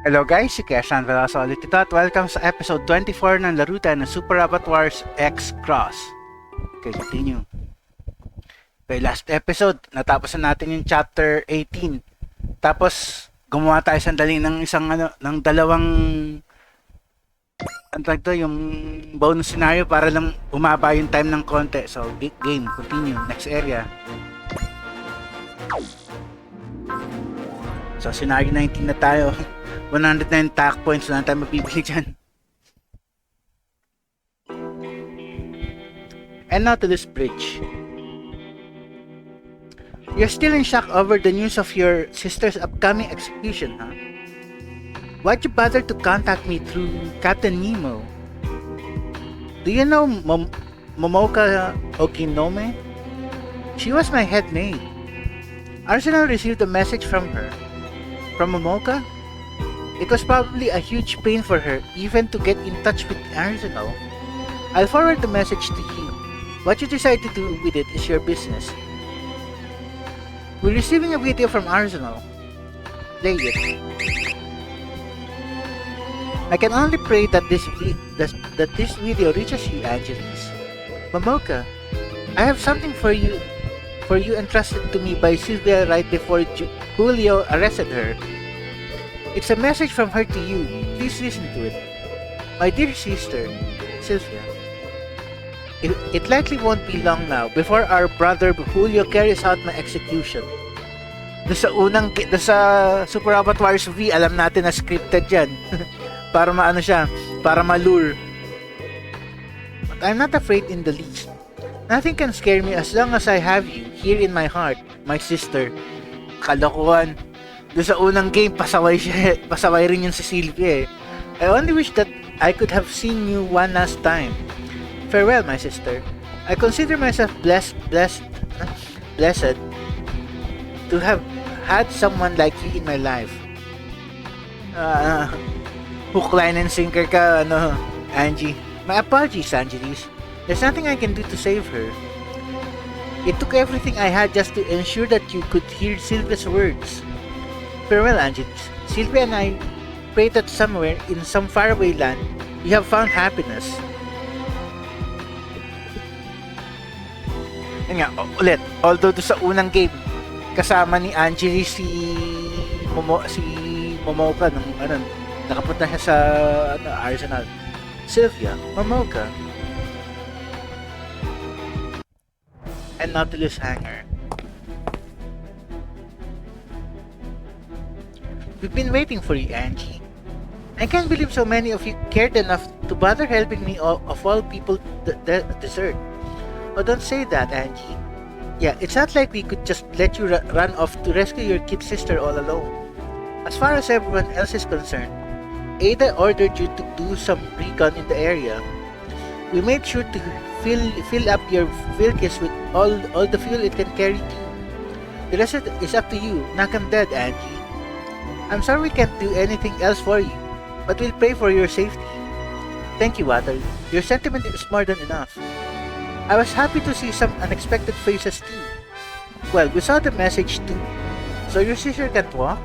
Hello guys, si Keshan Veloso ulit ito at welcome sa episode 24 ng Laro tayo ng Super Robot Wars X Cross. Okay, continue. Okay, last episode, natapos na natin yung chapter 18. Tapos, gumawa tayo sandali ng ng dalawang yung bonus scenario para lang bumaba yung time ng konti. So, game, continue, next area. So, scenario 19 na tayo. 109 tack points na tayo mabibili dyan. And now to this bridge. You're still in shock over the news of your sister's upcoming execution, huh? Why'd you bother to contact me through Captain Nemo? Do you know Momoka Okinome? She was my head maid. Arsenal received a message from her. From Momoka? It was probably a huge pain for her even to get in touch with Arsenal. I'll forward the message to you. What you decide to do with it is your business. We're receiving a video from Arsenal. Play it. I can only pray that this video reaches you, Angeles. Momoka, I have something for you entrusted to me by Sylvia right before Julio arrested her. It's a message from her to you. Please listen to it. My dear sister, Sylvia, it likely won't be long now before our brother Julio carries out my execution. Doon sa Super Robot Wars V, alam natin na scripted yan. Para maano siya, para malure. But I'm not afraid in the least. Nothing can scare me as long as I have you here in my heart, my sister. Kalokohan. Doon sa unang game, pasaway rin yung si Sylvia eh. I only wish that I could have seen you one last time. Farewell, my sister. I consider myself blessed to have had someone like you in my life. Hook, line, and sinker ka, Angie. My apologies, Angeles. There's nothing I can do to save her. It took everything I had just to ensure that you could hear Sylvia's words. Farewell, Angeles. Sylvia and I pray that somewhere in some faraway land, you have found happiness. Yan nga, ulit. Although do sa unang game, kasama ni Angeles si Momoka nung nakapunta siya sa Arsenal. Sylvia, Momoka. And Nautilus Hanger. We've been waiting for you, Angie. I can't believe so many of you cared enough to bother helping me of all people desert. Oh, don't say that, Angie. Yeah, it's not like we could just let you run off to rescue your kid sister all alone. As far as everyone else is concerned, Ada ordered you to do some recon in the area. We made sure to fill up your Vilkis with all the fuel it can carry too. The rest is up to you. Knock 'em dead, Angie. I'm sorry we can't do anything else for you, but we'll pray for your safety. Thank you, Water. Your sentiment is more than enough. I was happy to see some unexpected faces too. Well, we saw the message too. So your sister can't walk?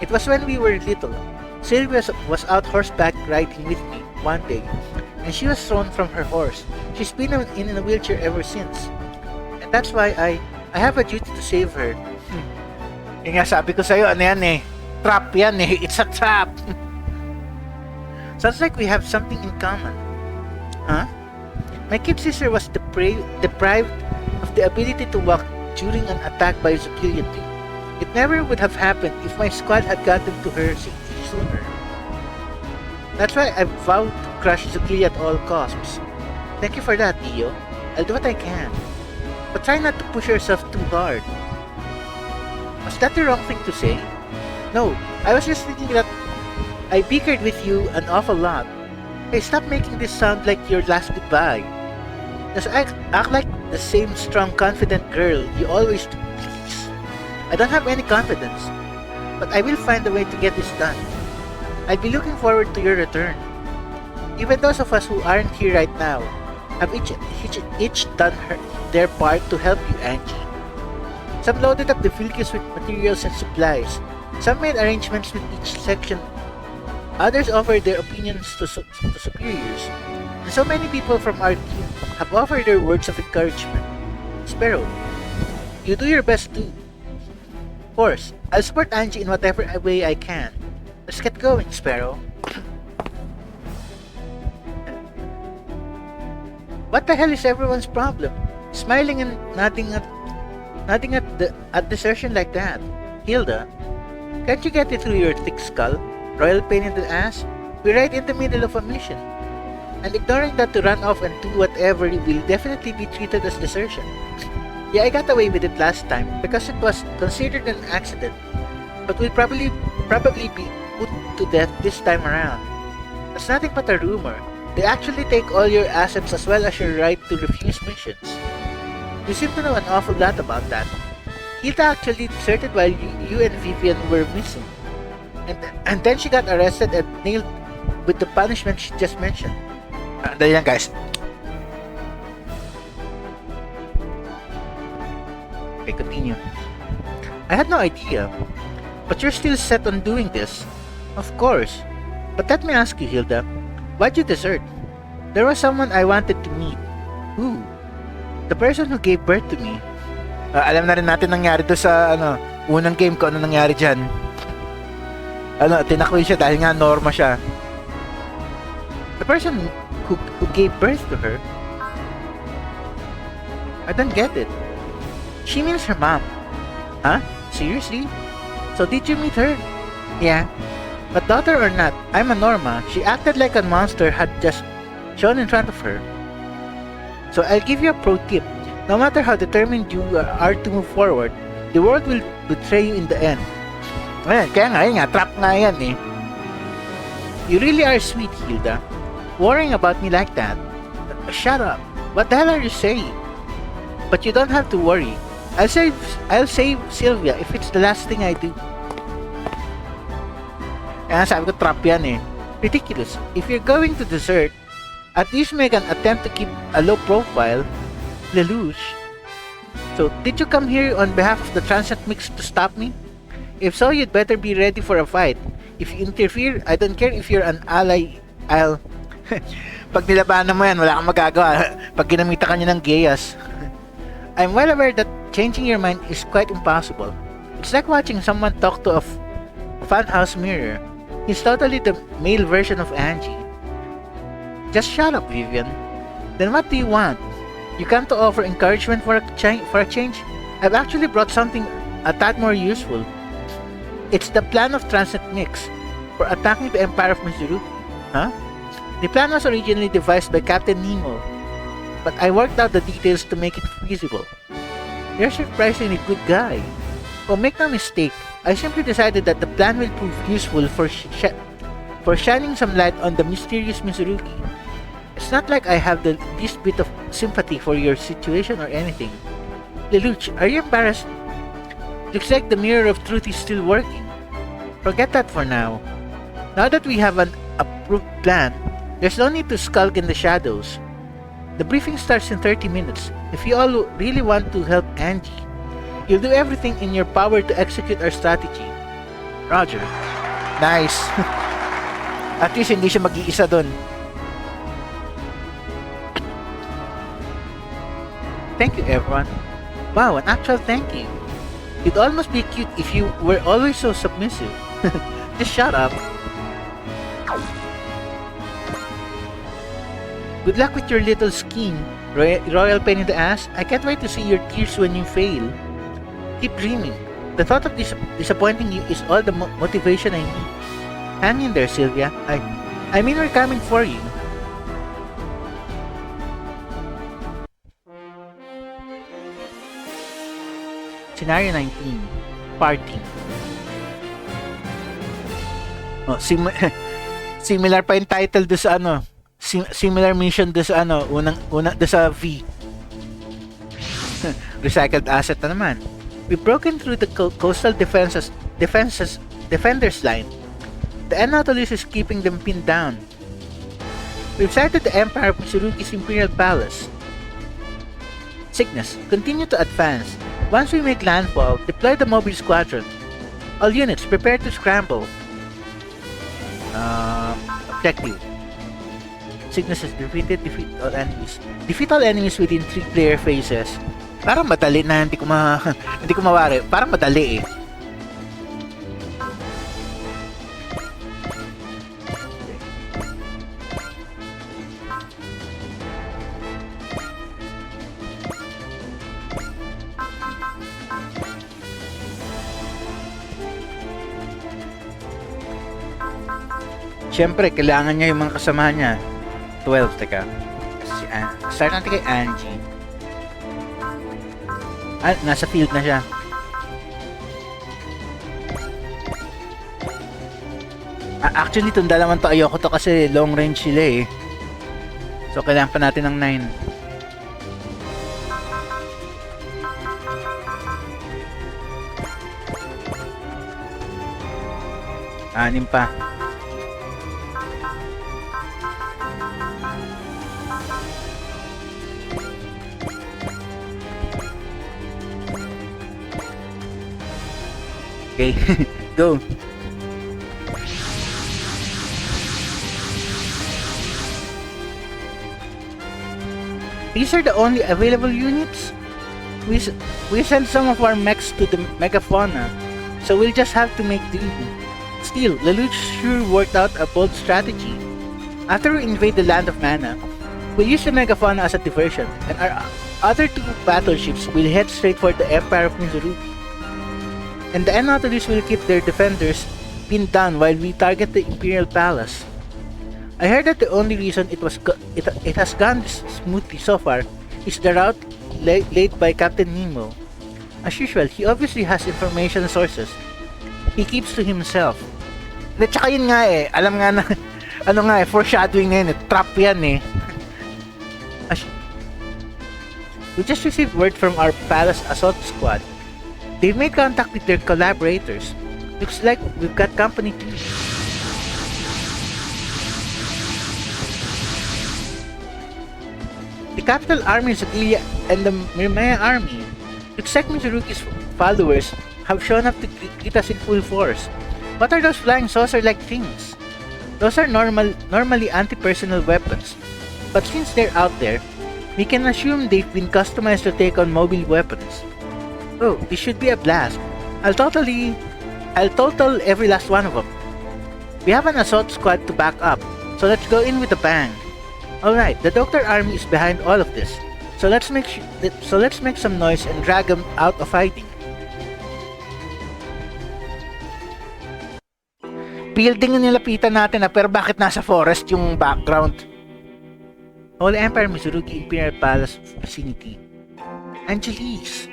It was when we were little. Sylvia was out horseback riding with me one day, and she was thrown from her horse. She's been in a wheelchair ever since. And that's why I have a duty to save her. Yung nga sabi ko sa'yo, ano yan eh? Trap yan eh. It's a trap. Sounds like we have something in common. Huh? My kid sister was deprived of the ability to walk during an attack by Zukilia. It never would have happened if my squad had gotten to her sooner. That's why I vowed to crush Zukilia at all costs. Thank you for that, Dio. I'll do what I can. But try not to push yourself too hard. Was that the wrong thing to say? No, I was just thinking that I bickered with you an awful lot. Hey, stop making this sound like your last goodbye. Just act like the same strong, confident girl you always do, please. I don't have any confidence, but I will find a way to get this done. I'll be looking forward to your return. Even those of us who aren't here right now have each done their part to help you, Angie. Some loaded up the vehicles with materials and supplies. Some made arrangements with each section. Others offered their opinions to superiors. And so many people from our team have offered their words of encouragement. Sparrow, you do your best too. Of course, I'll support Angie in whatever way I can. Let's get going, Sparrow. What the hell is everyone's problem? Smiling and nodding at desertion like that. Hilda, can't you get it through your thick skull? Royal pain in the ass? We're right in the middle of a mission. And ignoring that to run off and do whatever will definitely be treated as desertion. Yeah, I got away with it last time because it was considered an accident. But we'll probably be put to death this time around. That's nothing but a rumor. They actually take all your assets as well as your right to refuse missions. You seem to know an awful lot about that. Hilda actually deserted while you and Vivian were missing. And then she got arrested and nailed with the punishment she just mentioned. Dali lang guys. Okay, continue. I had no idea. But you're still set on doing this. Of course. But let me ask you, Hilda. Why'd you desert? There was someone I wanted to meet. Who? The person who gave birth to me. Alam na rin natin nangyari doon sa unang game ko, ano nangyari dyan. Tinakwil siya dahil nga norma siya. The person who gave birth to her? I don't get it. She means her mom. Huh? Seriously? So did you meet her? Yeah. But daughter or not, I'm a Norma. She acted like a monster had just shown in front of her. So I'll give you a pro tip. No matter how determined you are to move forward, the world will betray you in the end. Ayan, kaya nga, trap nga yan eh. You really are sweet, Hilda. Worrying about me like that. Shut up. What the hell are you saying? But you don't have to worry. I'll save Sylvia if it's the last thing I do. Kaya sabi ko trap yan eh. Ridiculous. If you're going to desert, at least make an attempt to keep a low profile. Lelouch. So, did you come here on behalf of the Transient Mix to stop me? If so, you'd better be ready for a fight. If you interfere, I don't care if you're an ally, I'll... Pag nilabanan mo yan, wala kang magagawa. Pag ginamita ka niya ng gayas. I'm well aware that changing your mind is quite impossible. It's like watching someone talk to a funhouse mirror. He's totally the male version of Angie. Just shut up, Vivian. Then what do you want? You come to offer encouragement for a change? I've actually brought something a tad more useful. It's the plan of Transient Mix for attacking the Empire of Mizuruki. Huh? The plan was originally devised by Captain Nemo, but I worked out the details to make it feasible. You're a surprisingly good guy. Oh, make no mistake, I simply decided that the plan will prove useful for shining some light on the mysterious Mizuruki. It's not like I have the least bit of sympathy for your situation or anything. Lelouch, are you embarrassed? Looks like the mirror of truth is still working. Forget that for now. Now that we have an approved plan, there's no need to skulk in the shadows. The briefing starts in 30 minutes. If you all really want to help Angie, you'll do everything in your power to execute our strategy. Roger. Nice. At least hindi siya mag-iisa dun. Thank you, everyone. Wow, an actual thank you. You'd almost be cute if you were always so submissive. Just shut up. Good luck with your little scheme, Royal Pain in the Ass. I can't wait to see your tears when you fail. Keep dreaming. The thought of disappointing you is all the motivation I need. Hang in there, Sylvia. I mean we're coming for you. Scenario 19. Party. Oh, similar pa yung title do sa similar mission do sa una do sa V. Recycled asset na naman. We've broken through the coastal defenders line. The Nautilus is keeping them pinned down. We've sighted the Empire of Mizuruki's Imperial Palace. Cygnus, continue to advance. Once we make landfall, deploy the mobile squadron. All units, prepare to scramble. Objective. Sickness is defeated, defeat all enemies. Defeat all enemies within 3-player phases. Parang madali na, hindi ko mawari. Parang madali eh. Siyempre, kailangan niya yung mga kasama niya. 12, teka. Si start natin kay Angie. Nasa field na siya. Actually, itong dalawang to ayoko to kasi long range sila eh. So, kailangan pa natin ng 9. 6 pa. Okay, go. These are the only available units? We sent some of our mechs to the megafauna, so we'll just have to make do. Still, Lelouch sure worked out a bold strategy. After we invade the land of mana, we'll use the megafauna as a diversion, and our other 2 battleships will head straight for the Empire of Mizuruki. And the Nautilus will keep their defenders pinned down while we target the Imperial Palace. I heard that the only reason it has gone this smoothly so far is the route laid by Captain Nemo. As usual, he obviously has information sources he keeps to himself. At saka yun nga eh, alam nga na, ano nga eh, foreshadowing na yun eh, trap yan eh. We just received word from our Palace Assault Squad. They've made contact with their collaborators. Looks like we've got company too. The Capital Army is Agilia and the Mirmaya Army. Looks like Mizuruki's followers have shown up to greet us in full force. What are those flying saucer-like things? Those are normally anti-personnel weapons. But since they're out there, we can assume they've been customized to take on mobile weapons. Oh, this should be a blast. I'll total every last one of them. We have an assault squad to back up, so let's go in with a bang. Alright, the Doctor Army is behind all of this, so let's make some noise and drag them out of hiding. Building yung nilapitan natin na pero bakit nasa forest yung background? Holy Empire Mizuruki Imperial Palace vicinity. Angelis.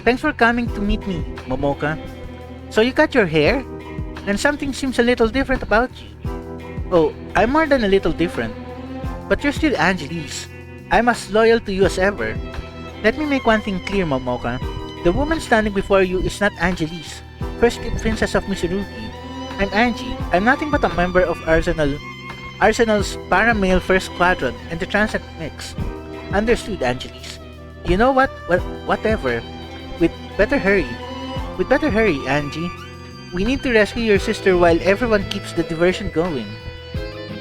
Thanks for coming to meet me, Momoka. So you cut your hair? And something seems a little different about you. Oh, I'm more than a little different. But you're still Angelis. I'm as loyal to you as ever. Let me make one thing clear, Momoka. The woman standing before you is not Angelis, first princess of Mizuruki. I'm Angie. I'm nothing but a member of Arsenal's para-male first squadron and the Transcend Mix. Understood, Angelis. You know what? Well, whatever. We'd better hurry, Angie. We need to rescue your sister while everyone keeps the diversion going.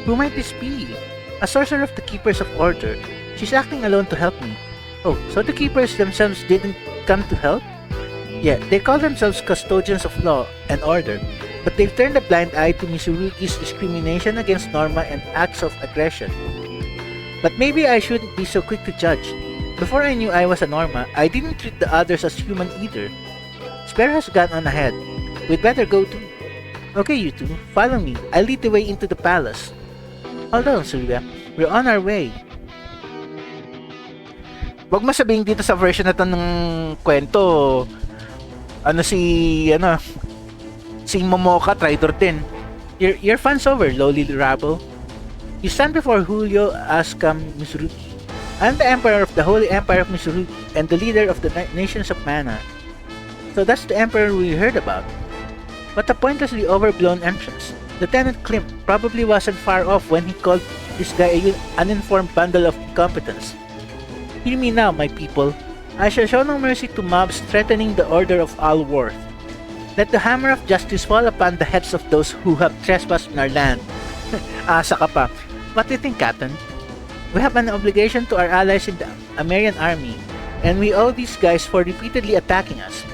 Who might this be? A sorcerer of the Keepers of Order. She's acting alone to help me. Oh, so the Keepers themselves didn't come to help? Yeah, they call themselves custodians of law and order, but they've turned a blind eye to Mizuruki's discrimination against Norma and acts of aggression. But maybe I shouldn't be so quick to judge. Before I knew I was a Norma, I didn't treat the others as human either. Spare has gone on ahead. We'd better go too. Okay, you two, follow me. I'll lead the way into the palace. Hold on, Sylvia. We're on our way. Wag mo sabihin dito sa version na to ng kwento, si Momoka, traitor din. Your fun's over, lowly rabble. You stand before Julio Ascam Mizuruki. I'm the Emperor of the Holy Empire of Mizuruki and the leader of the nations of Mana. So that's the Emperor we heard about. What a pointlessly overblown entrance. Lieutenant Klimp probably wasn't far off when he called this guy an uninformed bundle of incompetence. Hear me now, my people. I shall show no mercy to mobs threatening the order of all worth. Let the hammer of justice fall upon the heads of those who have trespassed in our land. Asa ka pa. What do you think, Captain? We have an obligation to our allies in the American army, and we owe these guys for repeatedly attacking us.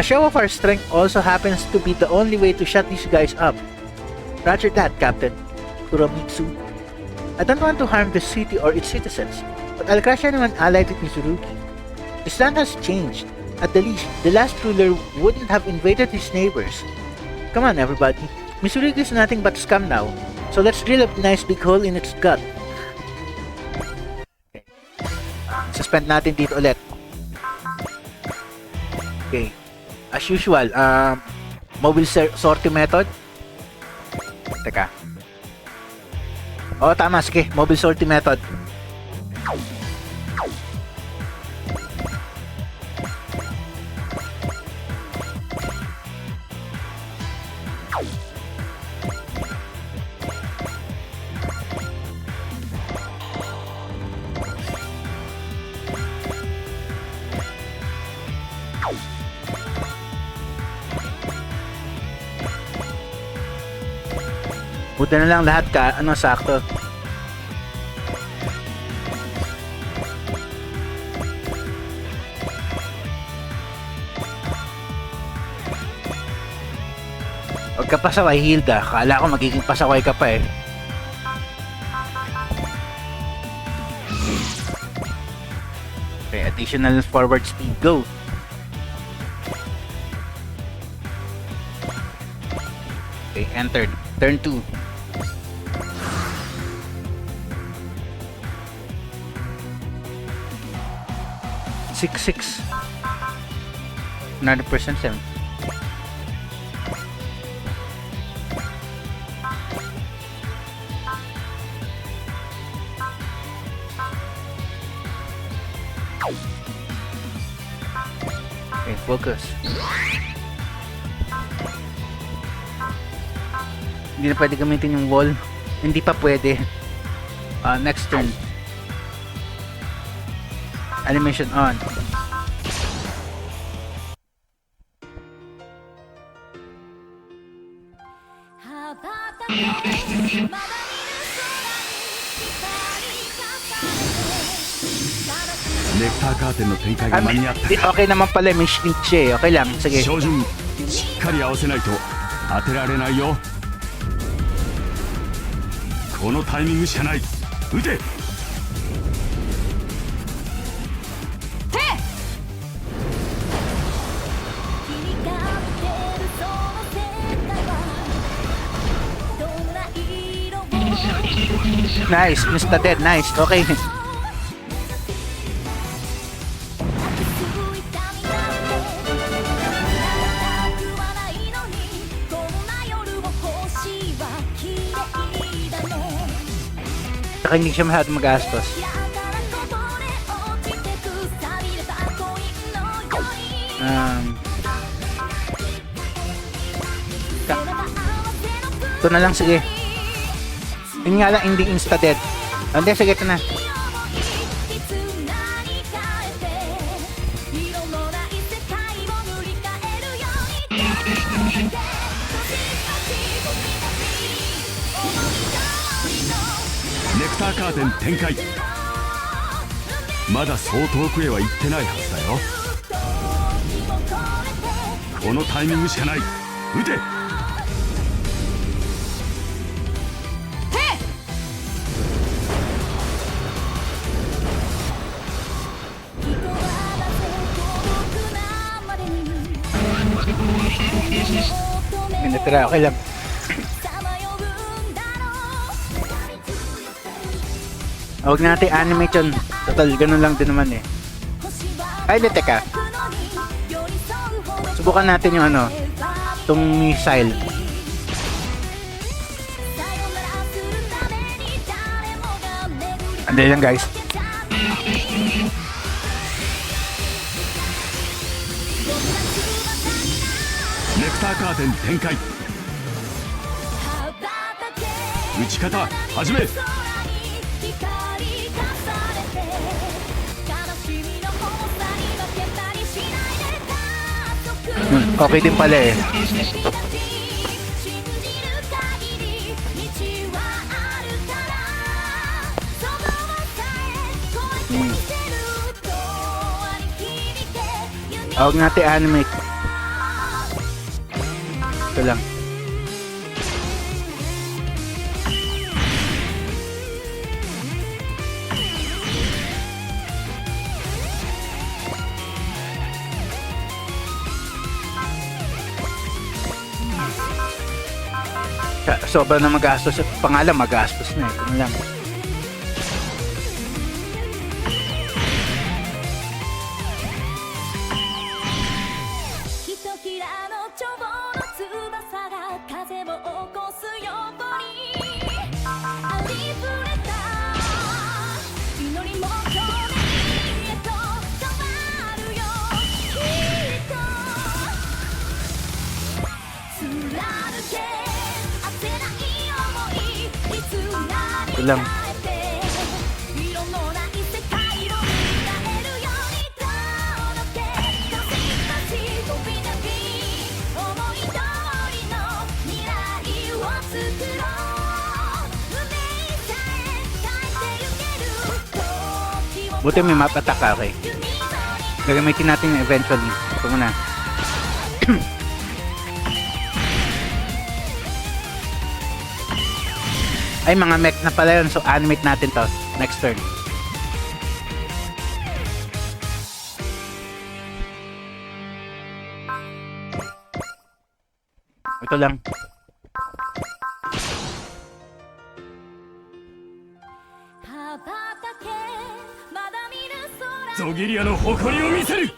A show of our strength also happens to be the only way to shut these guys up. Roger that, Captain Kuromitsu. I don't want to harm the city or its citizens, but I'll crush anyone allied with Mitsurugi. This land has changed. At the least, the last ruler wouldn't have invaded his neighbors. Come on, everybody. Mitsurugi is nothing but scum now, so let's drill a nice big hole in its gut. Okay. Suspend natin dito ulit. Okay. As usual, mobile sortie method. Teka. Oo, tama. Sige, mobile sortie method. Buta na lang lahat sakto. Huwag ka pasaway, Hilda. Kala ko magiging pasaway ka pa eh. Okay, additional forward speed, go. Okay, entered. Turn 2. Six. Another percent 7. Okay, focus. Hindi na pwede gamitin yung wall. Hindi pa pwede. Next turn. Animation on. Okay naman pala, may shrink siya eh. Okay lang, sige. しっかり合わせないと当てられないよ。このタイミングしかない。撃て。Nice, Mr. Dead, nice, okay. Saka hindi siya masyadong magastos. Ito na lang, sige. Yun nga lang, hindi insta-dead. Hindi, sige, ito na. Nectar Curtain 展開。まだそう遠くへは行ってないはずだよ。このタイミングしかない。撃て。Minatira, okay lang. Huwag natin animate yun. Total, ganun lang din naman eh. Ay, hindi, teka. Subukan natin yung itong missile. Andali lang, guys. Nectar Curtain 展開。撃ち方始め。Okay din pala eh. Huwag natin animate. Ito lang. Sobra na magastos at pangalan magastos na. Ito na lang. Ito lang. Buti may map attack ka, okay. Gagamitin natin yung eventually. Ito muna. Ay, mga mech na pala yun. So, animate natin to. Next turn. Ito lang. ゾギリアの誇りを見せる。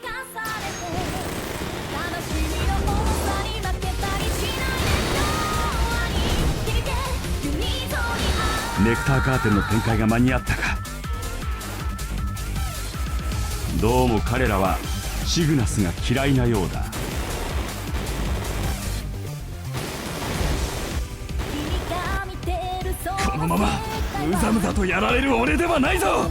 ネクターカーテンの展開が間に合ったか。どうも彼らはシグナスが嫌いなようだ。このままむざむざとやられる俺ではないぞ。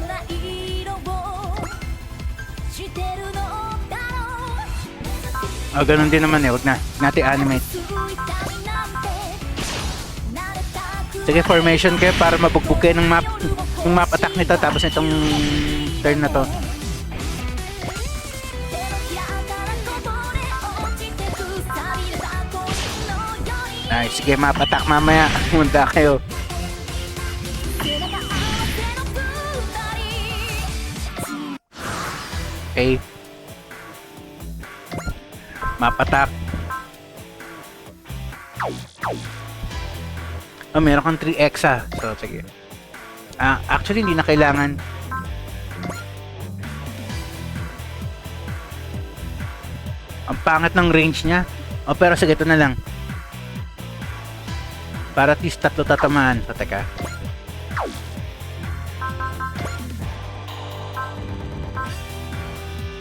Oh, ganun din naman eh. Huwag na. Natin animate. Sige, formation kayo para mabugbog kayo ng map. Yung map attack nito tapos itong turn na to. Nice. Sige, map attack mamaya. Munta kayo. Okay. Map attack. Oh, meron kang 3x ah. So, sige. Actually, hindi na kailangan. Ang pangat ng range niya. Oh, pero sige, ito na lang. Para at least 3 tatamaan. So, teka.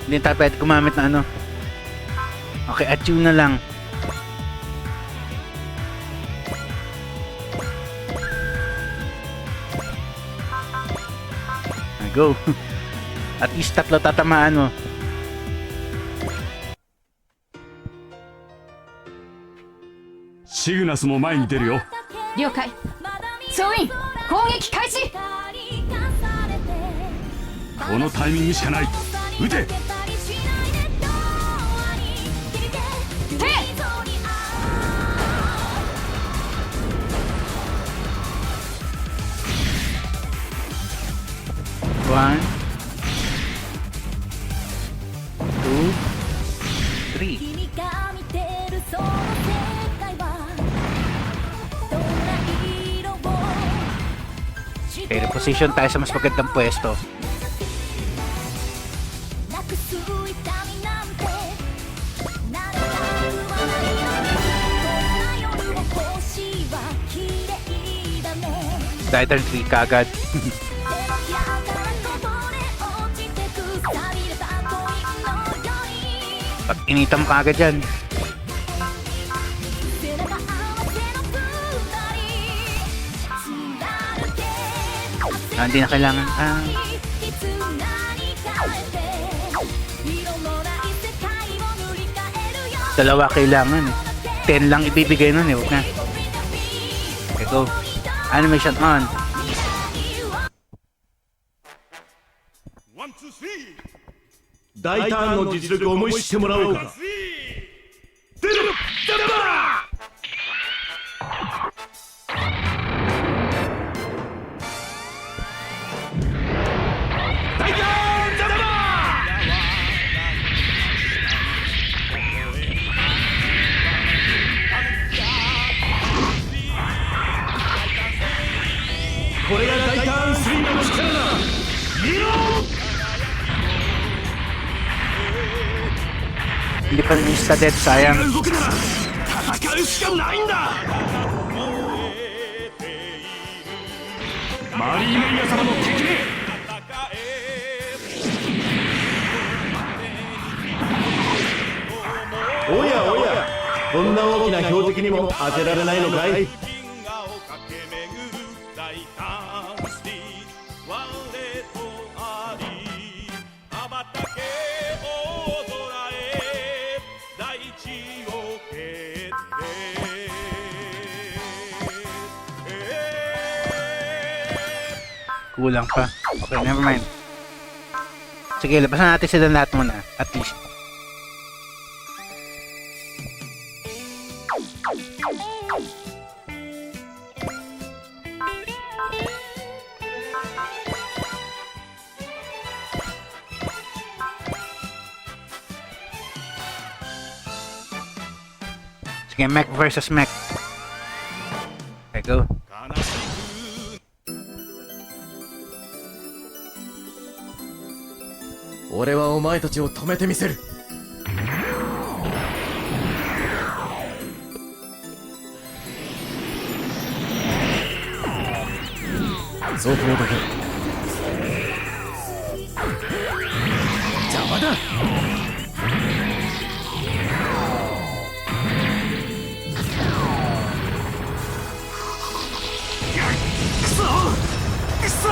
Hindi tayo pwede gumamit na ano. Okay, attune na lang. Go. At least 3 tatamaan mo. Cygnus も前に出るよ。了解。総員、攻撃開始。このタイミングしかない。撃て。One, two, three. Okay, reposition tayo sa mas magandang pwesto. Titan 3 kagad. Pag initam ka agad yan. Hindi na kailangan. Dalawa kailangan eh. 10 lang ibibigay nun eh. Huwag na. Okay, go. Animation on. One, two, three. 大胆の実力を思い知ってもらおうか。出る、ジャンパー。大胆ジャンパー。これが大胆スリーの力だ。見ろ。Hindi pa rin sa dead, sayang. 戦うしかないんだ。マリーメイヤ様の敵ね。おやおや、こんな大きな標的にも当てられないのかい。Kulang pa. Okay, never mind. Sige, labasan natin sila lahat muna. At least. Sige, mech versus mech. Okay, go. 俺はお前たちを止めてみせる。走行だけ邪魔だ。くそくそ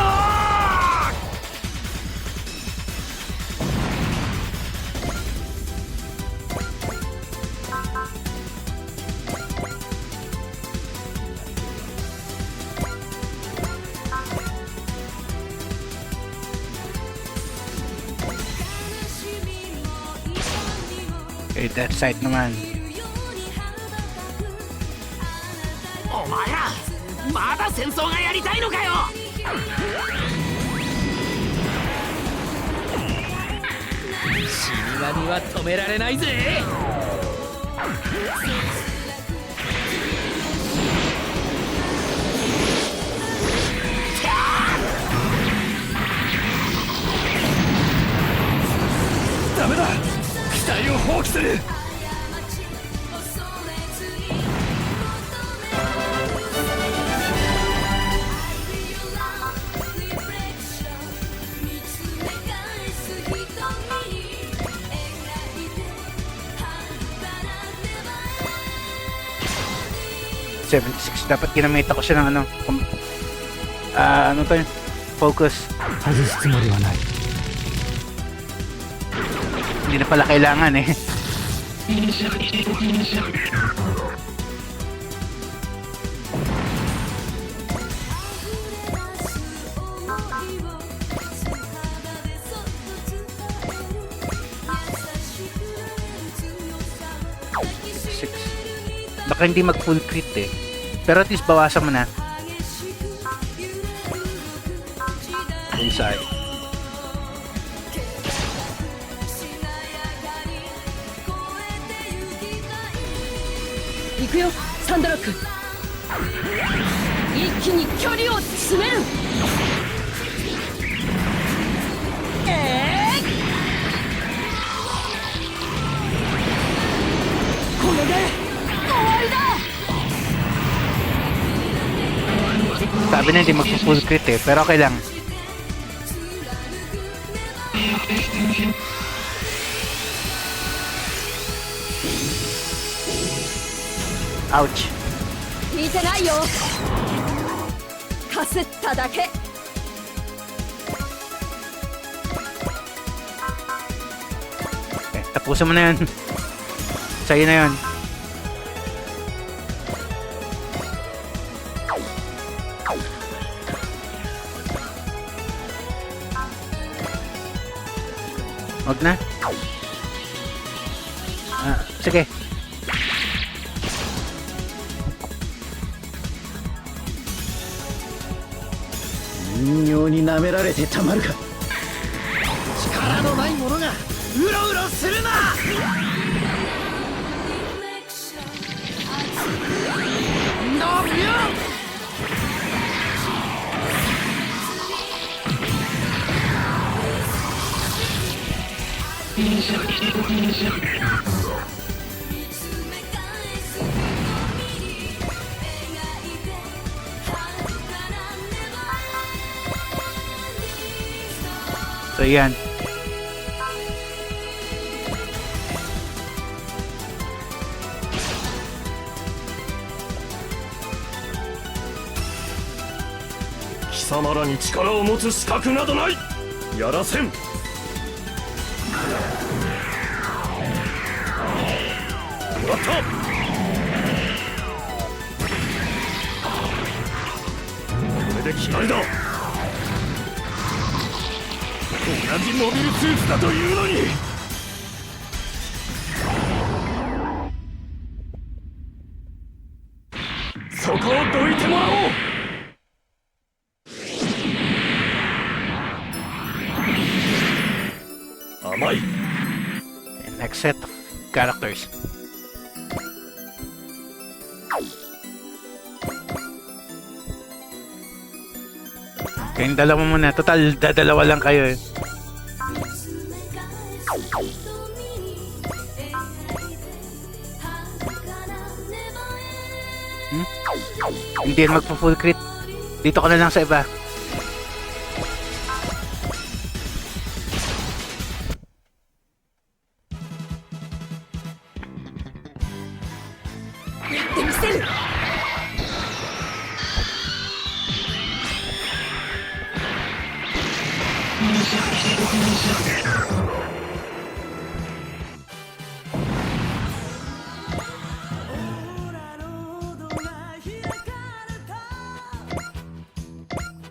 Okay, that side naman. お前らまだ戦争がやりたいのかよ。死神は止められないぜ。ダメだ、機体を放棄する。76 dapat ginamit ako siya ng ano ano to yun? Focus. 外すつもりはない。 Hindi na pala kailangan eh. Baka hindi mag full crit eh. Pero at least bawasan mo na. Inside. Ikuyo, Sandrock. 一気に距離を詰める。これで終わりだ。 Sabi na hindi mag-full crit eh, pero okay lang. Ouch. 聞いてないよ。かすっただけ。 Okay, tapusin mo na yun. Sa'yo na yun. Wag na. Sige. 人形に舐められてたまるか。力のない者がうろうろするな。伸びよ。So, yan. Kisama らに力を持つ資格などない。やらせん。もらった。これで決まりだ。同じモビルスーツだというのに。そこをどいてもらおう。甘い。 Next set of characters. Kayong dalawa muna. Total, dadalawa lang kayo eh. Hindi yan magpa-full crit. Dito ka na lang sa iba.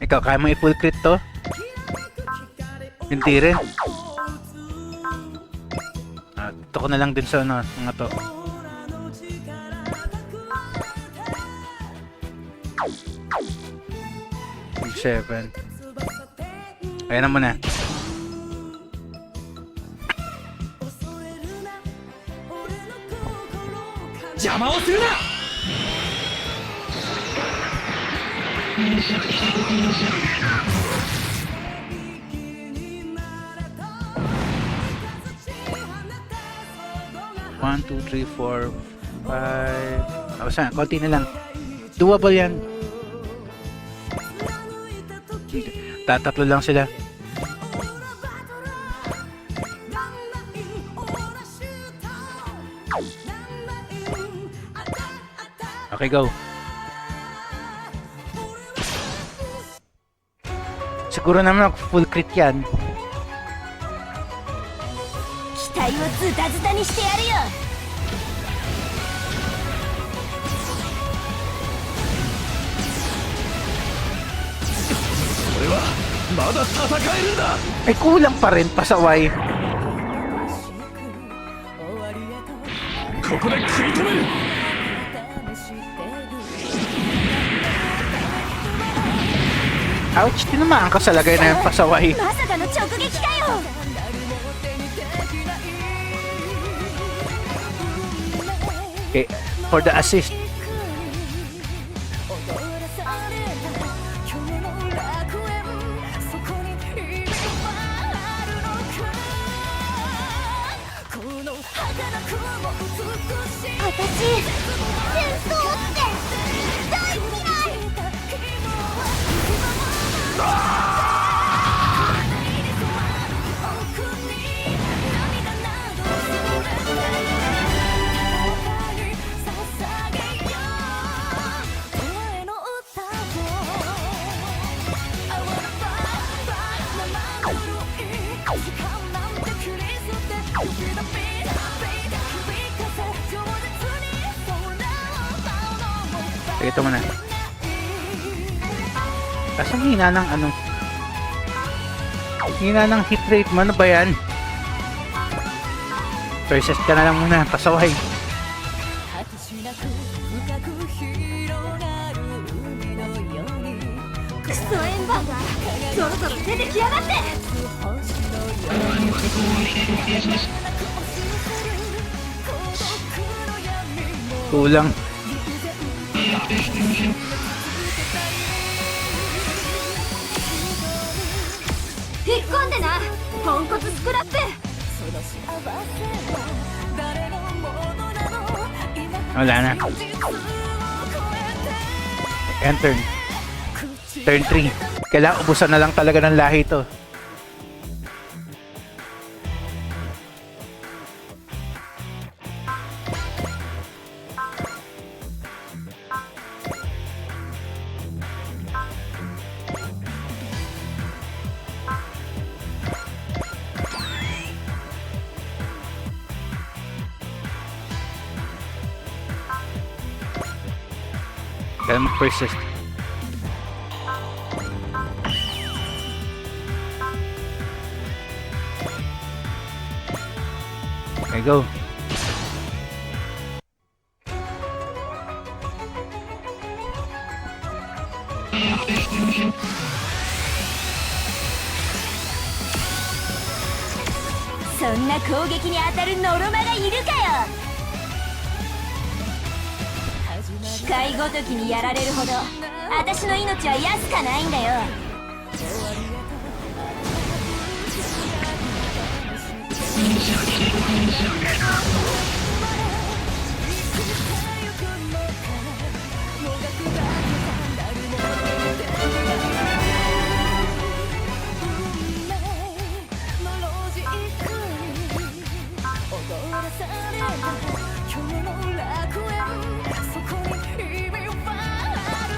Ikaw, kaya mo i-full crit to? Hindi rin. Dito ko na lang din sa ano, mga to. Seven. Ayan na muna. Jama o suru na. One, two, three, four, five. Basta, konti na lang. Doable yan. Tatatlo lang sila. Okay, go. Siguro naman full crit yan. 期待をズタズタにしてやるよ。俺はまだ戦えるんだ。 Ay, kulang pa rin pasaway. ここで食い止める。 Ouch, tinamaan ka sa lagay na yung pasaway. まさかの直撃かよ。 Okay, for the assist. Ito mo na. Kasi hina ng ano? Hina ng hit rate mo. Ano ba yan? Persist ka na lang muna. Pasaway. 果てしなく深く広がる海のようにクソエンバーがそろそろ出てきやがってKulang. 引っ込んでなポンコツスクラップ Wala na. End turn. Turn 3. Kailangan ubusan na lang talaga ng lahi ito. Kaya mag-persist. Okay, go. So んな攻撃に当たるノロマがいるかよ機械ごときにやられるほど私の命は安かないんだよ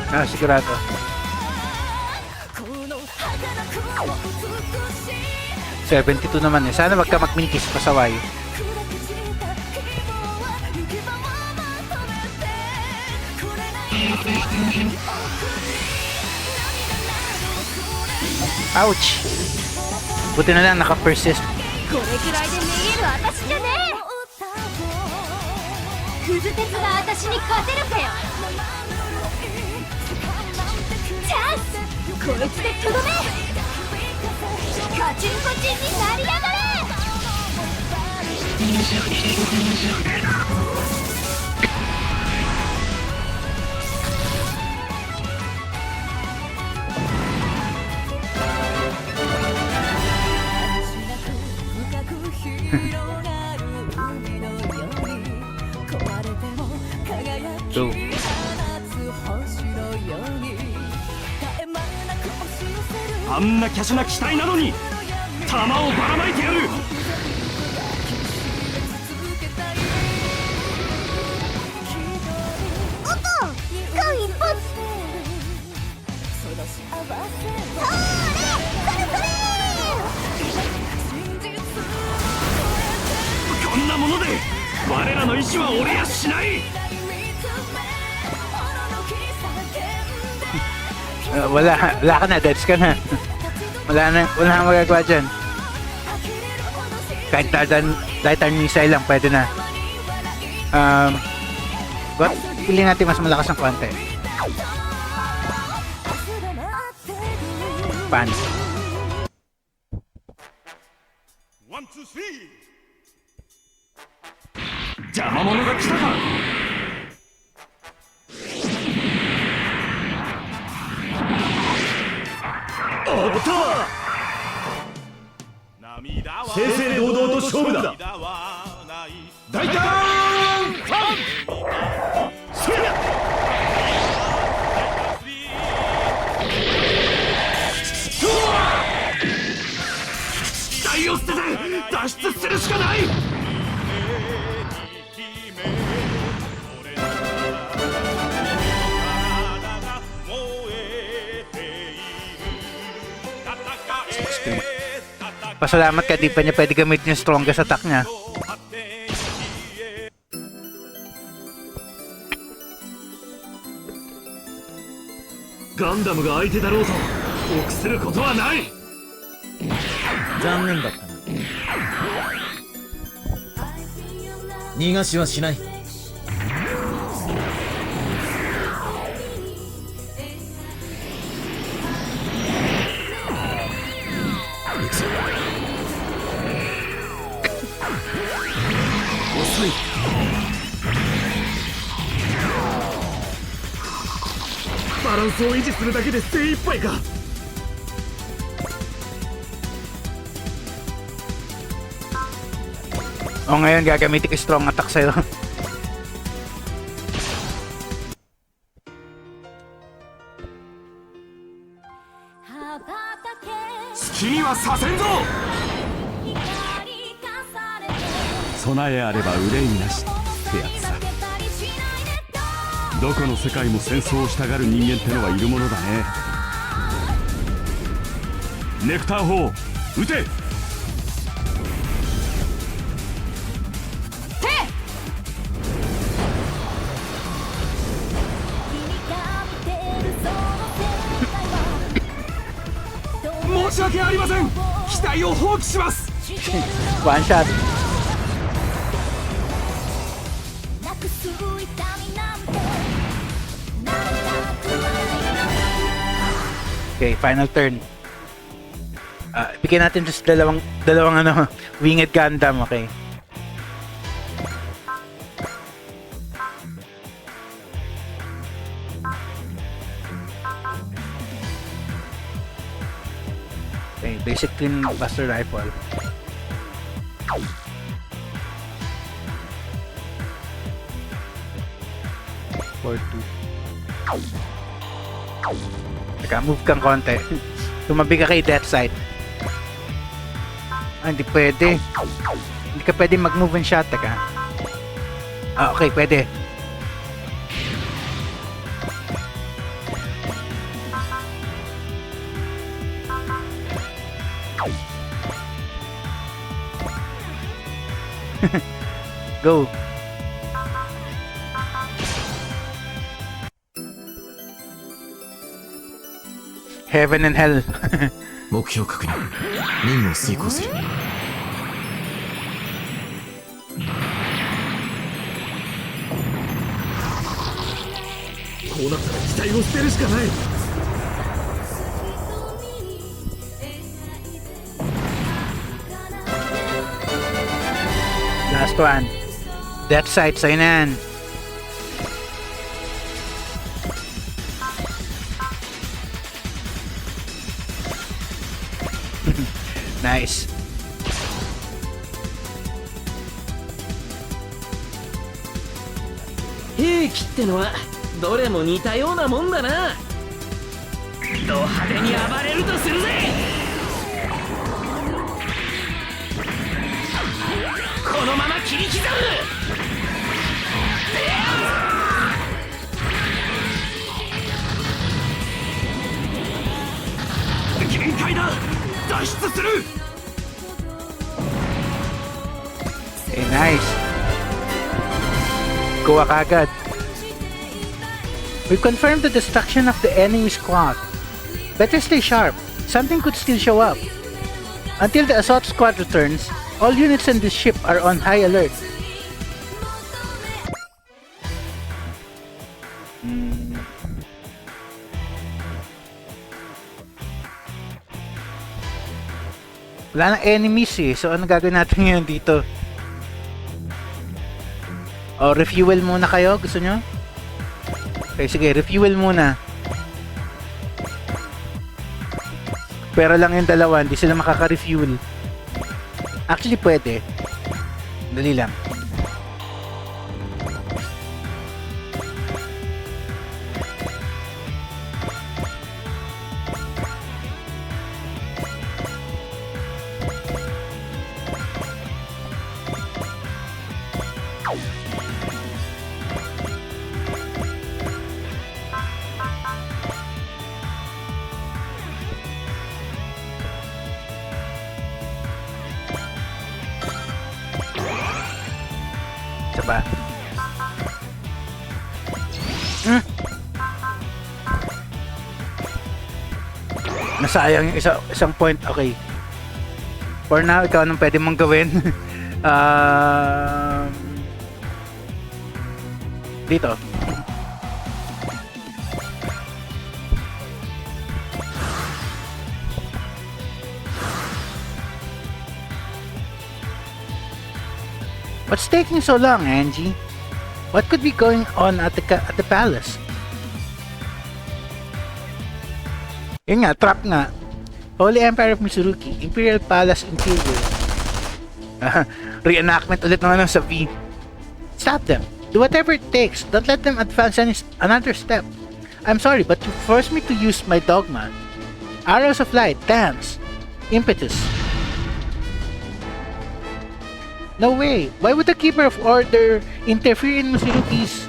Ah, sigurado. $72 naman eh. Sana wag ka magminikis pasaway. Ouch! Buti na lang naka-persist. これくらいで逃げる私じゃねえクズ鉄が私に勝てるかよチャンスこいつでとどめカチンコチンになりやがれGo. あんな華奢な機体なのに弾をばらまいてやるおっと間一髪こんなもので我らの意志は折れやしない Wala ka na, deads ka na. Wala na magagawa dyan. Kahit lighter missile lang, pwede na. But, pili natin mas malakas ng konti. Pan. 1, 2, 3邪魔者が来たか正々堂々と勝負だ大胆ファンそりゃ機体を捨てて脱出するしかないPasalamat ka, di pa niya pwede gamitin yung strongest attack niya. ガンダムが相手だろうと臆することはない。残念だったな。逃がしはしない。遅い。バランスを維持するだけで精一杯か。O ngayon gagamitin ko strong attack sa'yo. Tsukimi wa sasen zo! 備えあれば憂いなしってやつさ。どこの世界も戦争をしたがる人間ってのはいるものだね。ネクター砲撃て。申し訳ありません。機体を放棄します。One shot. Okay, final turn. Bigyan natin just dalawang ano, winged Gundam, okay. Okay, basic twin buster rifle. Four two. Teka, move kang konti. Tumabi ka kay death side. Hindi pwede. Hindi ka pwede mag-move and shot, teka. Okay, pwede. Go. Heaven and hell. 目標確認。任務を遂行する。こうなったら機体を捨てるしかない。Last one. Death sight, sa'yo na yan. Nice. 兵器ってのはどれも似たようなもんだな。ド派手に暴れるとするぜ。このまま切り刻む。限界だ。脱出する。Okay, nice. Kuha ka agad. We've confirmed the destruction of the enemy squad. Better stay sharp. Something could still show up. Until the assault squad returns, all units in this ship are on high alert. Wala nang enemies eh. So ano gagawin natin ngayon dito? O refuel muna kayo? Gusto nyo? Okay, sige. Refuel muna. Pero lang yung dalawa. Hindi sila makaka-refuel. Actually pwede. Dali lang. Ba? sayang yung isang point. Okay. For now, ikaw anong pwede mong gawin? Dito. What's taking so long, Angie? What could be going on at the palace? Yun nga, trap nga. Holy Empire of Mitsurugi, Imperial Palace Interior. Reenactment ulit naman sa V. Stop them. Do whatever it takes. Don't let them advance another step. I'm sorry, but you forced me to use my dogma. Arrows of light, dance, impetus. No way. Why would the Keeper of Order interfere in Mitsurugi's?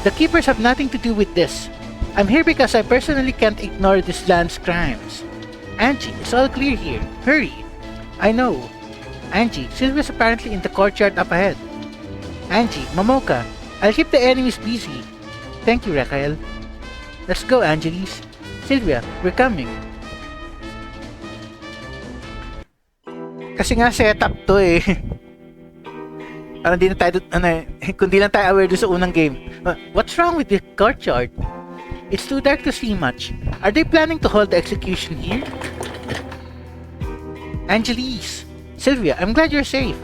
The Keepers have nothing to do with this. I'm here because I personally can't ignore this land's crimes. Angie, it's all clear here. Hurry. I know. Angie, Sylvia's apparently in the courtyard up ahead. Angie, Momoka, I'll keep the enemies busy. Thank you, Raquel. Let's go, Angelis. Sylvia, we're coming. Kasi nga setup to eh. Parang di na tayo, kundi lang tayo aware doon sa unang game. What's wrong with the courtyard? It's too dark to see much. Are they planning to hold the execution here? Angelis, Sylvia, I'm glad you're safe.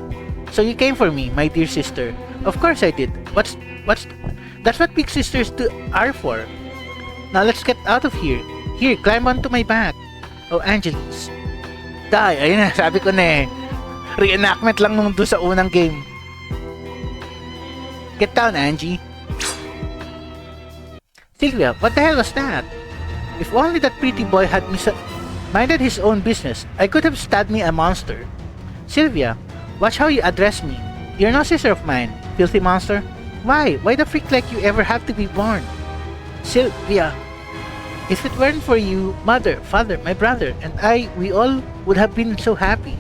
So you came for me, my dear sister. Of course I did. That's what big sisters are for. Now let's get out of here. Here, climb onto my back. Oh, Angelis. Die, ayun na, sabi ko na eh. Reenactment lang nung doon sa unang game. Get down, Angie. Sylvia, what the hell was that? If only that pretty boy had minded his own business, I could have stabbed me a monster. Sylvia, watch how you address me. You're no sister of mine, filthy monster. Why? Why the freak like you ever have to be born? Sylvia, if it weren't for you, mother, father, my brother, and I, we all would have been so happy.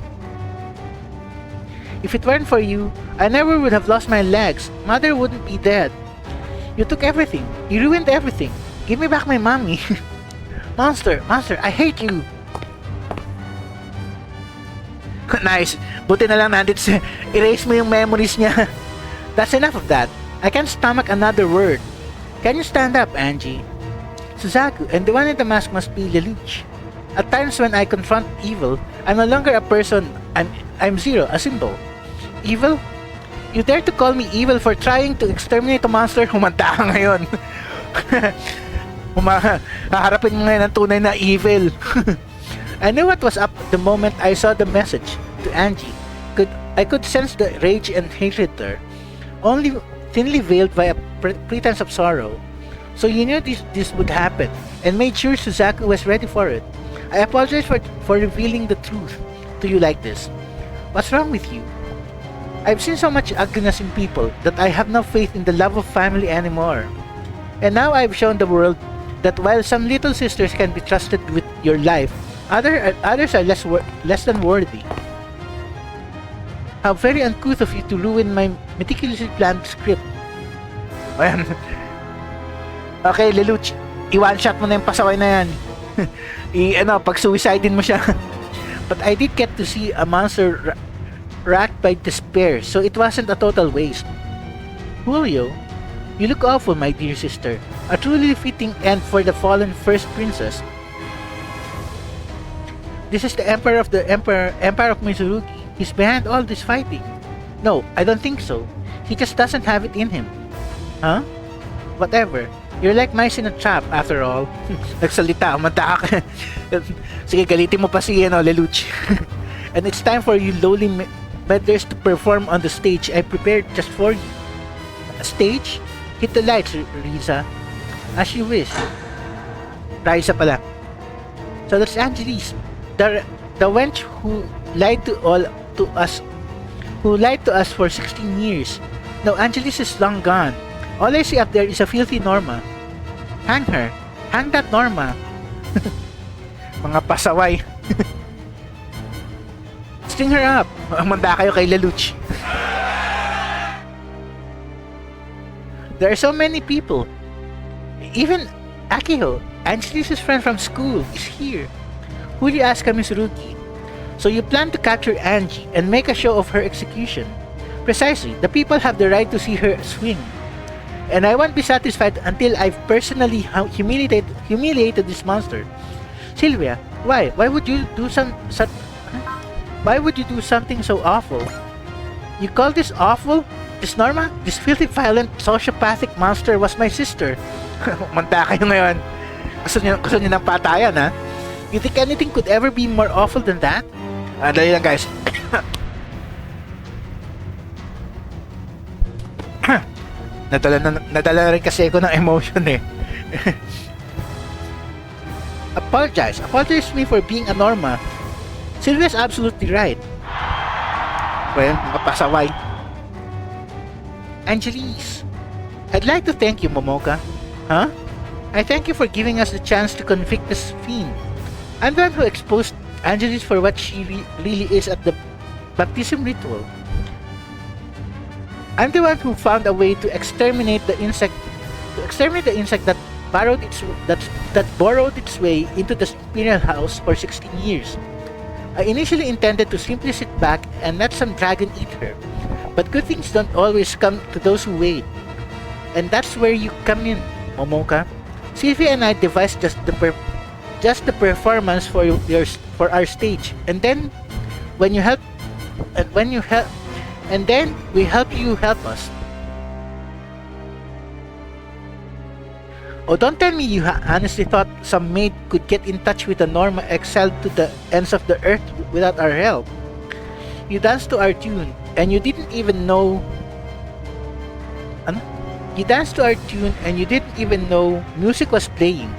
If it weren't for you, I never would have lost my legs. Mother wouldn't be dead. You took everything. You ruined everything. Give me back my mommy. Monster, I hate you. Nice. Buti na lang nandito erase mo yung memories niya. That's enough of that. I can't stomach another word. Can you stand up, Angie? Suzaku, and the one in the mask must be Lelouch. At times when I confront evil, I'm no longer a person. I'm Zero, a symbol. Evil? You dare to call me evil for trying to exterminate a monster? Humanta ka ngayon. Haharapin mo ngayon ang tunay na evil. I knew what was up the moment I saw the message to Angie. I could sense the rage and hatred there, only thinly veiled by a pretense of sorrow. So you knew this would happen, and made sure Suzaku was ready for it. I apologize for revealing the truth to you like this. What's wrong with you? I've seen so much ugliness in people that I have no faith in the love of family anymore. And now I've shown the world that while some little sisters can be trusted with your life, others are less than worthy. How very uncouth of you to ruin my meticulously planned script. Ayan. Okay, Lelouch, i-one-shot mo na yung pasaway na yan. Pag-suicidein mo siya. But I did get to see a monster racked by despair, so it wasn't a total waste. Julio, you look awful, my dear sister. A truly fitting end for the fallen first princess. This is the Empire of Mitsurugi. He's behind all this fighting. No, I don't think so. He just doesn't have it in him. Huh? Whatever. You're like mice in a trap, after all. Nagsalita, umanta ka. Sige, galitin mo pa si Lelouch. And it's time for you lowly meddlers to perform on the stage I prepared just for you. A stage? Hit the lights, Riza. As you wish. Riza pala. So that's Angelis, the wench who lied to us for 16 years. Now Angelis is long gone. All I see up there is a filthy Norma. Hang her. Hang that Norma. Mga pasaway. String her up. Manda kayo kay Lelouch. There are so many people. Even Akiho. Angelis' friend from school is here. Huli Asuka Mitsurugi. So you plan to capture Angie and make a show of her execution. Precisely, the people have the right to see her swing. And I won't be satisfied until I've personally humiliated this monster. Sylvia, why? Why would you do why would you do something so awful? You call this awful? This Norma? This filthy, violent, sociopathic monster was my sister. Manta kayo ngayon. Gusto niyo ng patayan, ha? You think anything could ever be more awful than that? Dali lang, guys. Nadala na rin kasi ako ng emotion, eh. Apologize to me for being a Norma. Sylvia's absolutely right. Well, mapasaway. Angelis, I'd like to thank you, Momoka. Huh? I thank you for giving us the chance to convict this fiend. I'm the one who exposed Angelis for what she really is at the baptism ritual. I'm the one who found a way to exterminate the insect that borrowed its way into the Imperial House for 16 years. I initially intended to simply sit back and let some dragon eat her, but good things don't always come to those who wait. And that's where you come in, Momoka. Sylvia and I devised just the performance for our stage, and then we help you help us. Oh, don't tell me you honestly thought some maid could get in touch with a Norma exiled to the ends of the earth without our help. You danced to our tune, and you didn't even know. You danced to our tune, and you didn't even know music was playing.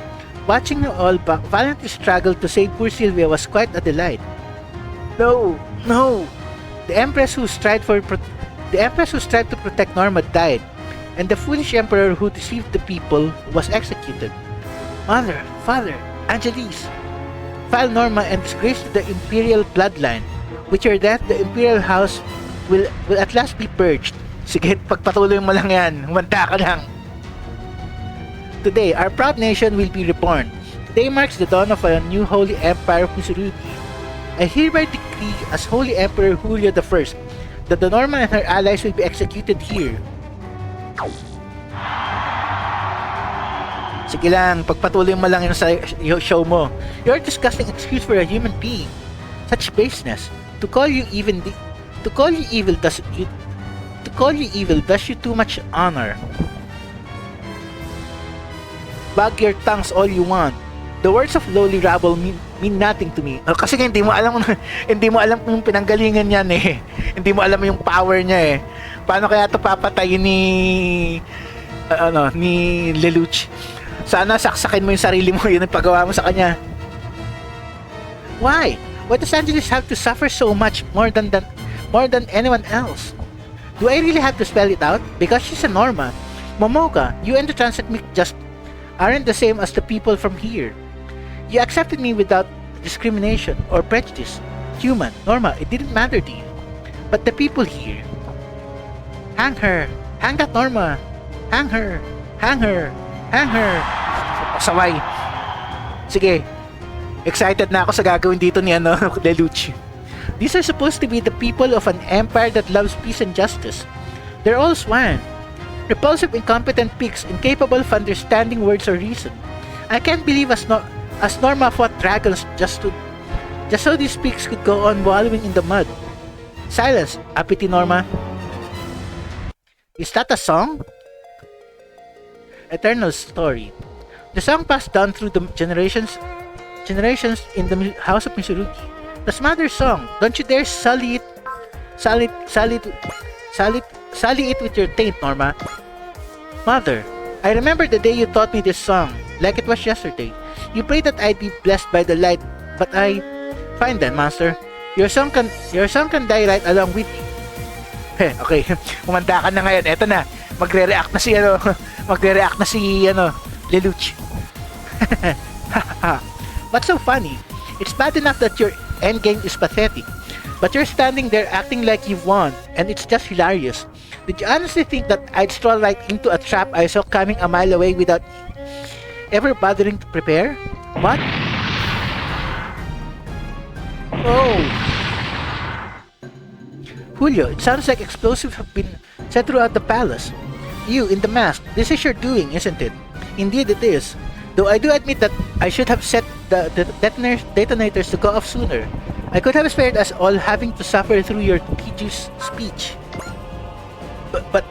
Watching you all valiantly struggle to save poor Sylvia was quite a delight. No. The Empress who strived to protect Norma died, and the foolish emperor who deceived the people was executed. Mother, Father, Angelis, file Norma and disgrace to the imperial bloodline. With your death, the imperial house will at last be purged. Sige, pagpatuloy mo lang yan. Humanda ka lang. Today, our proud nation will be reborn. Today marks the dawn of a new holy empire of Mitsurugi. I hereby decree as Holy Emperor Julio I that the Norma and her allies will be executed here. Sige lang, pagpatuloy mo lang yun sa show mo. You're a disgusting excuse for a human being. Such baseness. To call you evil does you too much honor. Bag your tongues all you want. The words of lowly rabble mean nothing to me. Kasi hindi mo alam yung pinanggalingan niyan, eh. Hindi mo alam yung power niya, eh. Paano kaya ito papatayin ni Lelouch? Sana saksakin mo yung sarili mo, yun ang paggawa mo sa kanya. Why? Why does Angelis have to suffer so much more than anyone else? Do I really have to spell it out? Because she's a Norma. Momoka, you and the Transatmic just aren't the same as the people from here. You accepted me without discrimination or prejudice. Human, Norma, it didn't matter to you. But the people here... Hang her! Hang that Norma! Hang her! Hang her! Hang her! Saway! Sige, excited na ako sa gagawin dito ni Lelouch. These are supposed to be the people of an empire that loves peace and justice. They're all swine. Repulsive, incompetent pigs, incapable of understanding words or reason. I can't believe as Norma fought dragons just so these pigs could go on wallowing in the mud. Silence, uppity Norma. Is that a song? Eternal story. The song passed down through the generations in the House of Mitsurugi. The mother's song. Don't you dare sully it with your taint, Norma. Mother, I remember the day you taught me this song, like it was yesterday. You prayed that I'd be blessed by the light, but fine then, Master. Your song can die right along with you. Okay, umanda ka na ngayon. Eto na, magre-react na si Lelouch. What's so funny? It's bad enough that your endgame is pathetic, but you're standing there acting like you've won, and it's just hilarious. Did you honestly think that I'd stroll right into a trap I saw coming a mile away without ever bothering to prepare? What? Oh! Julio, it sounds like explosives have been set throughout the palace. You, in the mask, this is your doing, isn't it? Indeed it is. Though I do admit that I should have set the detonators to go off sooner. I could have spared us all having to suffer through your tedious speech. But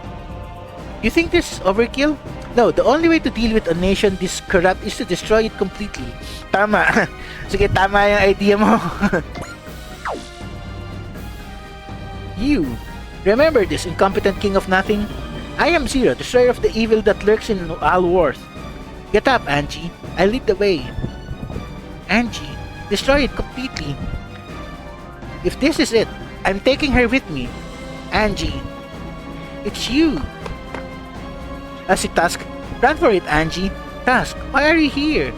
you think this is overkill? No, the only way to deal with a nation this corrupt is to destroy it completely. Tama. Sige, tama yung idea mo. You, remember this incompetent king of nothing? I am Zero, destroyer of the evil that lurks in Alworth. Get up, Angie. I lead the way. Angie, destroy it completely. If this is it, I'm taking her with me. Angie, it's you. Si Tusk, run for it, Angie. Tusk, why are you here?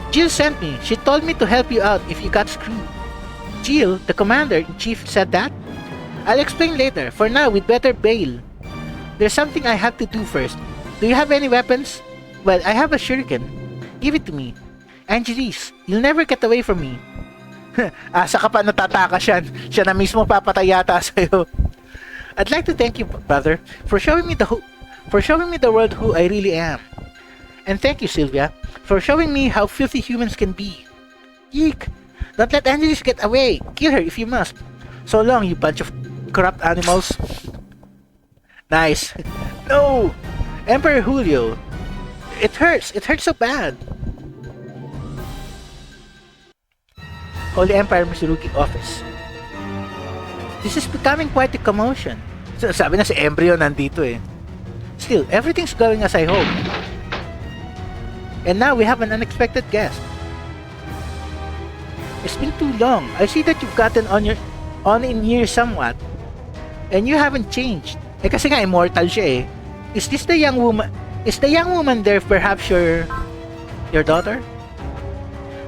Jill sent me. She told me to help you out if you got screwed. Jill, the commander-in-chief, said that? I'll explain later. For now, we'd better bail. There's something I have to do first. Do you have any weapons? Well, I have a shuriken. Give it to me. Angelis, you'll never get away from me. Asa ka pa natatakas yan. Siya na mismo papatay yata sa'yo. I'd like to thank you, brother, for showing me the world who I really am. And thank you, Sylvia, for showing me how filthy humans can be. Yeek! Don't let Angelis get away. Kill her if you must. So long, you bunch of corrupt animals. Nice. No! Emperor Julio. It hurts. It hurts so bad. Holy Empire Misurugi Office. This is becoming quite a commotion. So, sabi na si Embryo nandito eh. Still, everything's going as I hope. And now we have an unexpected guest. It's been too long. I see that you've gotten on in years somewhat. And you haven't changed. Eh kasi nga immortal siya eh. Is the young woman there perhaps your daughter?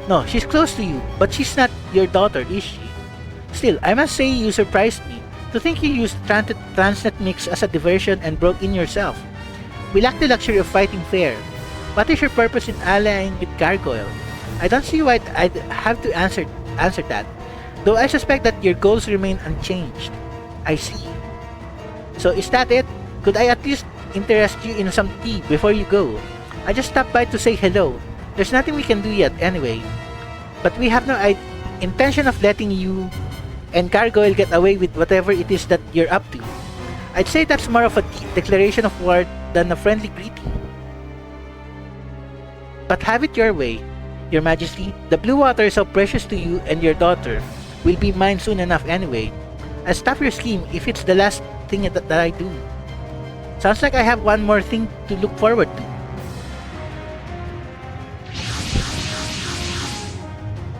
No, she's close to you, but she's not your daughter, is she? Still, I must say you surprised me. To think you used Transnet Mix as a diversion and broke in yourself. We lack the luxury of fighting fair. What is your purpose in allying with Gargoyle? I don't see why I'd have to answer that. Though I suspect that your goals remain unchanged. I see. So is that it? Could I at least interest you in some tea before you go? I just stopped by to say hello. There's nothing we can do yet anyway. But we have no intention of letting you and Gargoyle get away with whatever it is that you're up to. I'd say that's more of a declaration of war than a friendly greeting. But have it your way, Your Majesty. The blue water is so precious to you and your daughter will be mine soon enough anyway. I'll stop your scheme if it's the last thing that I do. Sounds like I have one more thing to look forward to.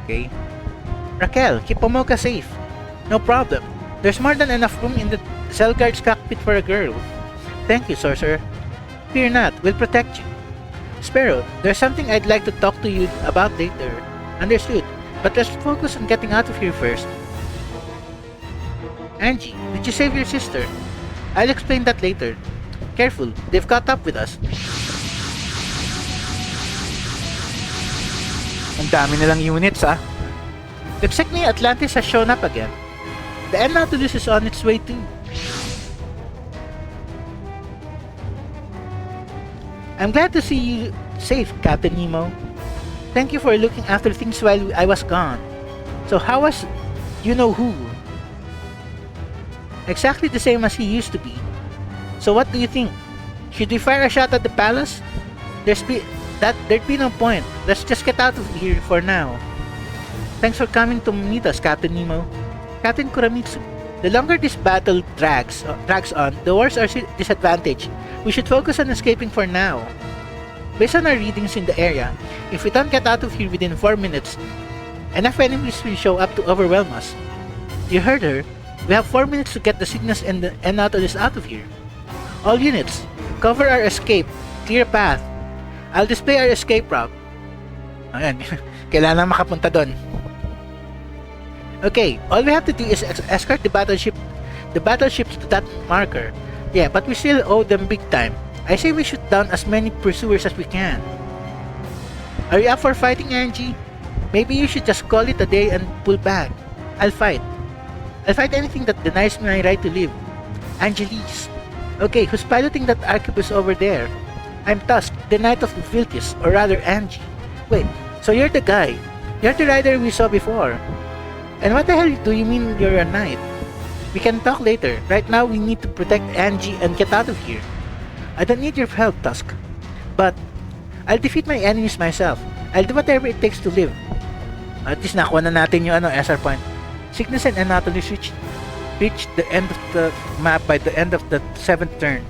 Okay. Raquel, keep Pomoka safe. No problem. There's more than enough room in the cell guard's cockpit for a girl. Thank you, sorcerer. Fear not, we'll protect you. Sparrow, there's something I'd like to talk to you about later. Understood, but let's focus on getting out of here first. Angie, did you save your sister? I'll explain that later. Careful, they've caught up with us. Ang dami nilang units ah. Looks like me Atlantis has shown up again. The end Nautilus is on its way too. I'm glad to see you safe, Captain Nemo. Thank you for looking after things while I was gone. So how was you-know-who? Exactly the same as he used to be. So what do you think? Should we fire a shot at the palace? There'd be no point. Let's just get out of here for now. Thanks for coming to meet us, Captain Nemo. Captain Kuramitsu, the longer this battle drags on, the worse our disadvantage. We should focus on escaping for now. Based on our readings in the area, if we don't get out of here within 4 minutes, enough enemies will show up to overwhelm us. You heard her. We have 4 minutes to get the Cygnus and the Nautilus out of here. All units, cover our escape. Clear path. I'll display our escape route. Ayan, kailangan makapunta doon. Okay, all we have to do is escort the battleships to that marker. Yeah, but we still owe them big time. I say we shoot down as many pursuers as we can. Are you up for fighting, Angie? Maybe you should just call it a day and pull back. I'll fight. I'll fight anything that denies me my right to live. Angelis. Okay, who's piloting that arquebus over there? I'm Tusk, the Knight of the Viltis, or rather Angie. Wait, so you're the guy. You're the rider we saw before. And what the hell do you mean you're a knight? We can talk later. Right now, we need to protect Angie and get out of here. I don't need your help, Tusk. But, I'll defeat my enemies myself. I'll do whatever it takes to live. At least nakuha na natin yung SR point. Cygnus and Anatoly reach the end of the map by the end of the 7th turn.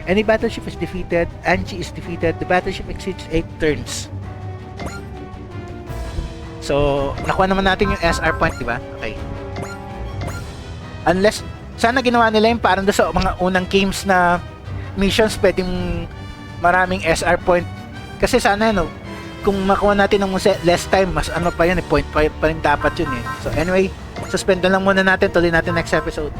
Any battleship is defeated, Angie is defeated, the battleship exceeds 8 turns. So, nakuha naman natin yung SR point, di ba? Okay. Unless, sana ginawa nila yung parang doon sa mga unang games na missions, pwedeng maraming SR point. Kasi sana, no, kung makuha natin ng less time, mas ano pa yan, point pa rin dapat yun eh. So anyway, suspend na lang muna natin, tuloy natin next episode.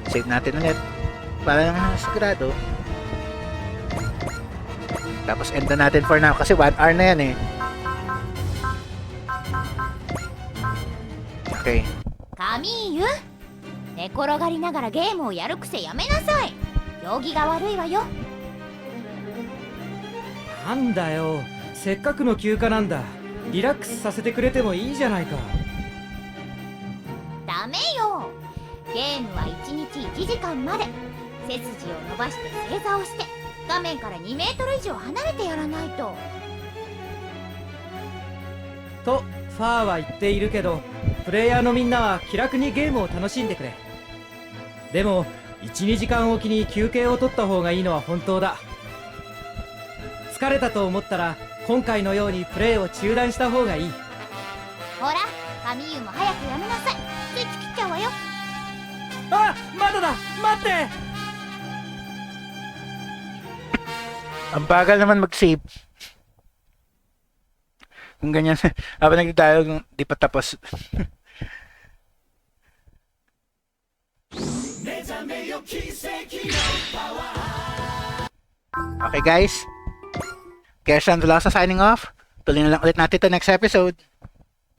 Save natin ulit para lang sigurado. Tapos end na natin for now kasi 1 hour na yan eh. Okay. カミーユ、寝転がりながらゲームをやる癖やめなさい。行儀が悪いわよ。なんだよ、せっかくの休暇なんだ。リラックスさせてくれてもいいじゃないか。ダメよ。ゲームは1日1時間まで。背筋を伸ばして正座をして画面から2メートル以上離れてやらないと。とファーは言っているけど、プレイヤーのみんなは気楽にゲームを楽しんでくれ。でも 1,2 時間おきに休憩を取った方がいいのは本当だ。疲れたと思ったら今回のようにプレイを中断した方がいい。ほら、カミーユも早くやめなさい。スイッチ切っちゃうわよ。あ、まだだ、待って。 Ang bagal naman mag-save. Kung ganyan, habang nagdi-dialogue, di pa tapos. Okay guys, Gerson Velosa signing off. Tuloy na lang ulit natin ito next episode.